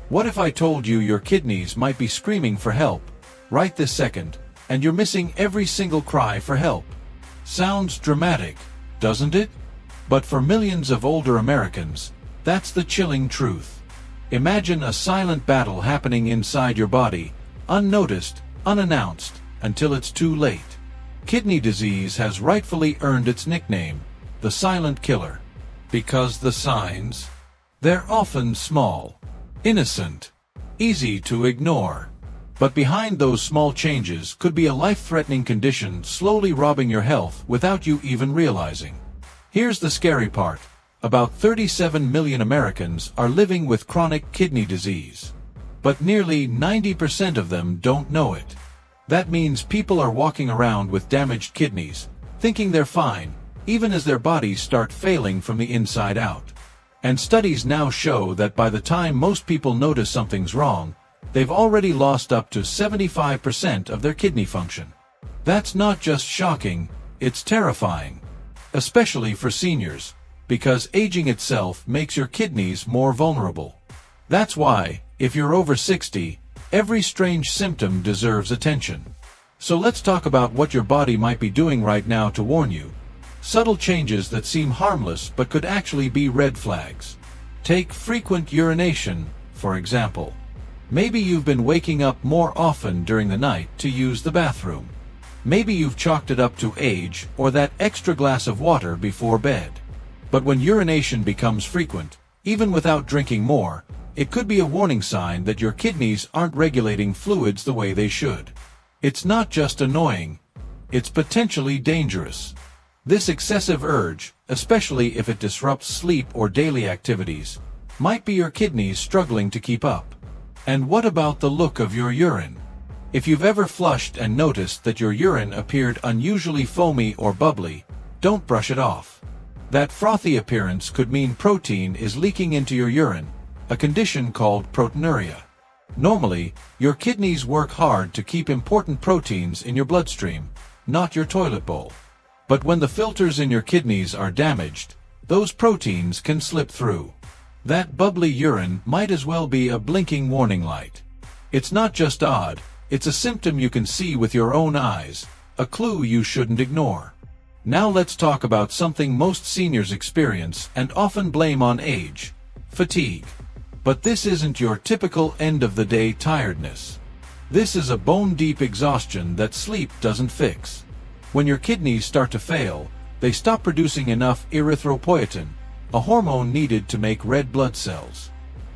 What if I told you your kidneys might be screaming for help right this second, and you're missing every single cry for help? Sounds dramatic, doesn't it? But for millions of older Americans, that's the chilling truth. Imagine a silent battle happening inside your body, unnoticed, unannounced, until it's too late. Kidney disease has rightfully earned its nickname, the silent killer. Because the signs? They're often small, innocent, easy to ignore. But behind those small changes could be a life-threatening condition slowly robbing your health without you even realizing. Here's the scary part. About 37 million Americans are living with chronic kidney disease. But nearly 90% of them don't know it. That means people are walking around with damaged kidneys, thinking they're fine, even as their bodies start failing from the inside out. And studies now show that by the time most people notice something's wrong, they've already lost up to 75% of their kidney function. That's not just shocking, it's terrifying. Especially for seniors, because aging itself makes your kidneys more vulnerable. That's why, if you're over 60, every strange symptom deserves attention. So let's talk about what your body might be doing right now to warn you. Subtle changes that seem harmless but could actually be red flags. Take frequent urination, for example. Maybe you've been waking up more often during the night to use the bathroom. Maybe you've chalked it up to age or that extra glass of water before bed. But when urination becomes frequent, even without drinking more, it could be a warning sign that your kidneys aren't regulating fluids the way they should. It's not just annoying, it's potentially dangerous. This excessive urge, especially if it disrupts sleep or daily activities, might be your kidneys struggling to keep up. And what about the look of your urine? If you've ever flushed and noticed that your urine appeared unusually foamy or bubbly, don't brush it off. That frothy appearance could mean protein is leaking into your urine, a condition called proteinuria. Normally, your kidneys work hard to keep important proteins in your bloodstream, not your toilet bowl. But when the filters in your kidneys are damaged, those proteins can slip through. That bubbly urine might as well be a blinking warning light. It's not just odd, it's a symptom you can see with your own eyes, a clue you shouldn't ignore. Now let's talk about something most seniors experience and often blame on age: fatigue. But this isn't your typical end-of-the-day tiredness. This is a bone-deep exhaustion that sleep doesn't fix. When your kidneys start to fail, they stop producing enough erythropoietin, a hormone needed to make red blood cells.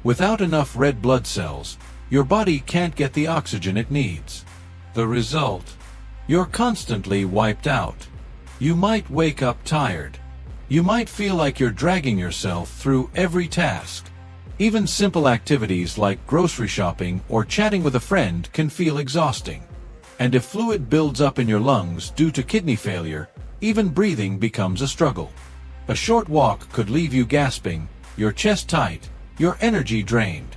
Without enough red blood cells, your body can't get the oxygen it needs. The result? You're constantly wiped out. You might wake up tired. You might feel like you're dragging yourself through every task. Even simple activities like grocery shopping or chatting with a friend can feel exhausting. And if fluid builds up in your lungs due to kidney failure, even breathing becomes a struggle. A short walk could leave you gasping, your chest tight, your energy drained.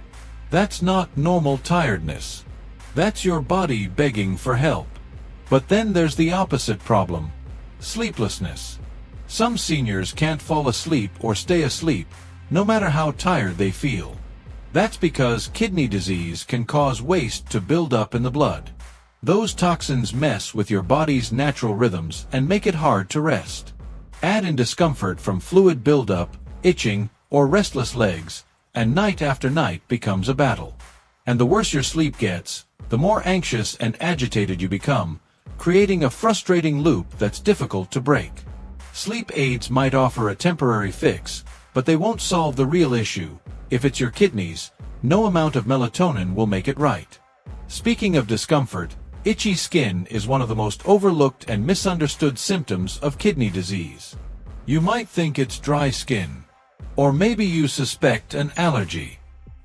That's not normal tiredness. That's your body begging for help. But then there's the opposite problem: sleeplessness. Some seniors can't fall asleep or stay asleep, no matter how tired they feel. That's because kidney disease can cause waste to build up in the blood. Those toxins mess with your body's natural rhythms and make it hard to rest. Add in discomfort from fluid buildup, itching, or restless legs, and night after night becomes a battle. And the worse your sleep gets, the more anxious and agitated you become, creating a frustrating loop that's difficult to break. Sleep aids might offer a temporary fix, but they won't solve the real issue. If it's your kidneys, no amount of melatonin will make it right. Speaking of discomfort, itchy skin is one of the most overlooked and misunderstood symptoms of kidney disease. You might think it's dry skin. Or maybe you suspect an allergy.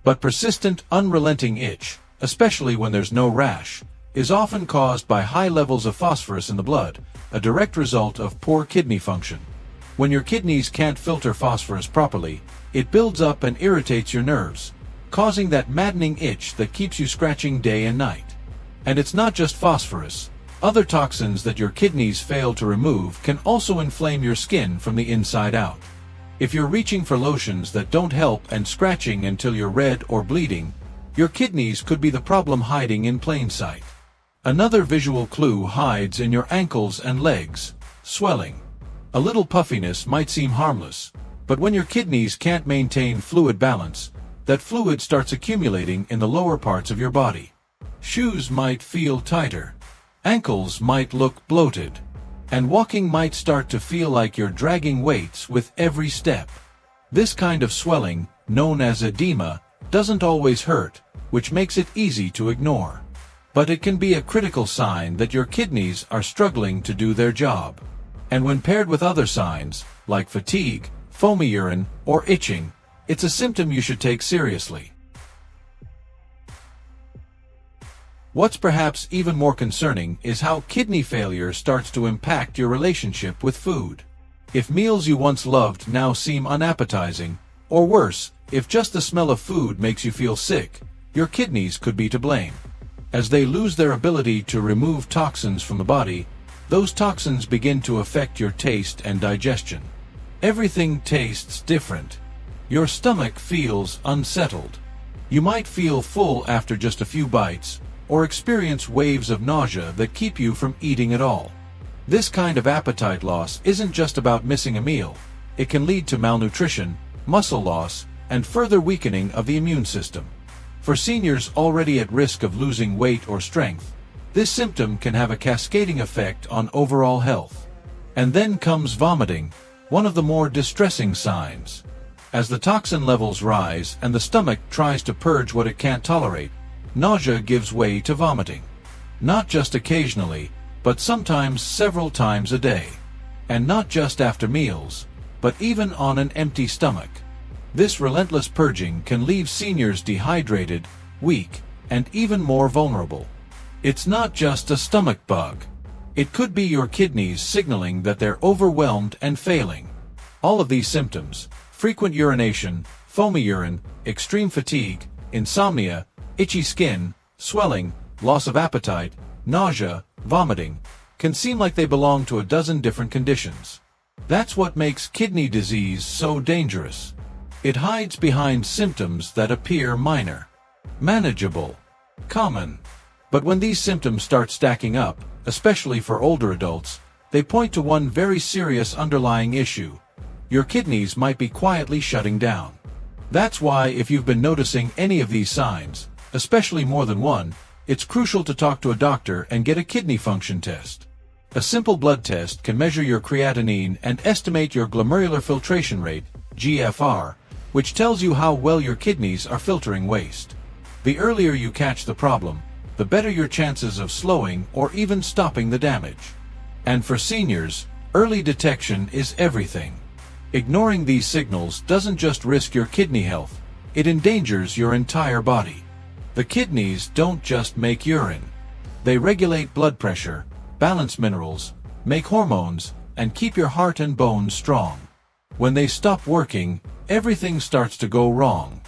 But persistent, unrelenting itch, especially when there's no rash, is often caused by high levels of phosphorus in the blood, a direct result of poor kidney function. When your kidneys can't filter phosphorus properly, it builds up and irritates your nerves, causing that maddening itch that keeps you scratching day and night. And it's not just phosphorus. Other toxins that your kidneys fail to remove can also inflame your skin from the inside out. If you're reaching for lotions that don't help and scratching until you're red or bleeding, Your kidneys could be the problem hiding in plain sight. Another visual clue hides in your ankles and legs: swelling. A little puffiness might seem harmless, but when your kidneys can't maintain fluid balance, that fluid starts accumulating in the lower parts of your body. Shoes might feel tighter. Ankles might look bloated. And walking might start to feel like you're dragging weights with every step. This kind of swelling, known as edema, doesn't always hurt, which makes it easy to ignore. But it can be a critical sign that your kidneys are struggling to do their job. And when paired with other signs, like fatigue, foamy urine, or itching, it's a symptom you should take seriously. What's perhaps even more concerning is how kidney failure starts to impact your relationship with food. If meals you once loved now seem unappetizing, or worse, if just the smell of food makes you feel sick, your kidneys could be to blame. As they lose their ability to remove toxins from the body, those toxins begin to affect your taste and digestion. Everything tastes different. Your stomach feels unsettled. You might feel full after just a few bites, or experience waves of nausea that keep you from eating at all. This kind of appetite loss isn't just about missing a meal. It can lead to malnutrition, muscle loss, and further weakening of the immune system. For seniors already at risk of losing weight or strength, this symptom can have a cascading effect on overall health. And then comes vomiting, one of the more distressing signs. As the toxin levels rise and the stomach tries to purge what it can't tolerate, nausea gives way to vomiting. Not just occasionally, but sometimes several times a day. And not just after meals, but even on an empty stomach. This relentless purging can leave seniors dehydrated, weak, and even more vulnerable. It's not just a stomach bug. It could be your kidneys signaling that they're overwhelmed and failing. All of these symptoms, frequent urination, foamy urine, extreme fatigue, insomnia, itchy skin, swelling, loss of appetite, nausea, vomiting, can seem like they belong to a dozen different conditions. That's what makes kidney disease so dangerous. It hides behind symptoms that appear minor, manageable, common. But when these symptoms start stacking up, especially for older adults, they point to one very serious underlying issue. Your kidneys might be quietly shutting down. That's why if you've been noticing any of these signs, especially more than one, it's crucial to talk to a doctor and get a kidney function test. A simple blood test can measure your creatinine and estimate your glomerular filtration rate, GFR, which tells you how well your kidneys are filtering waste. The earlier you catch the problem, the better your chances of slowing or even stopping the damage. And for seniors, early detection is everything. Ignoring these signals doesn't just risk your kidney health, it endangers your entire body. The kidneys don't just make urine. They regulate blood pressure, balance minerals, make hormones, and keep your heart and bones strong. When they stop working, everything starts to go wrong.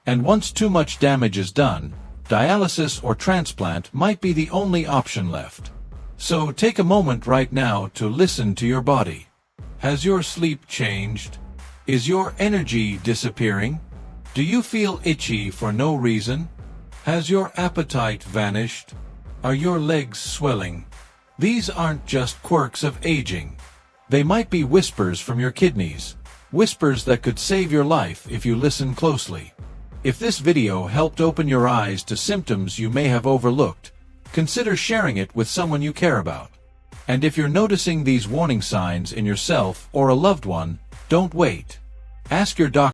And once too much damage is done, dialysis or transplant might be the only option left. So take a moment right now to listen to your body. Has your sleep changed? Is your energy disappearing? Do you feel itchy for no reason? Has your appetite vanished? Are your legs swelling? These aren't just quirks of aging. They might be whispers from your kidneys, whispers that could save your life if you listen closely. If this video helped open your eyes to symptoms you may have overlooked, consider sharing it with someone you care about. And if you're noticing these warning signs in yourself or a loved one, don't wait. Ask your doctor.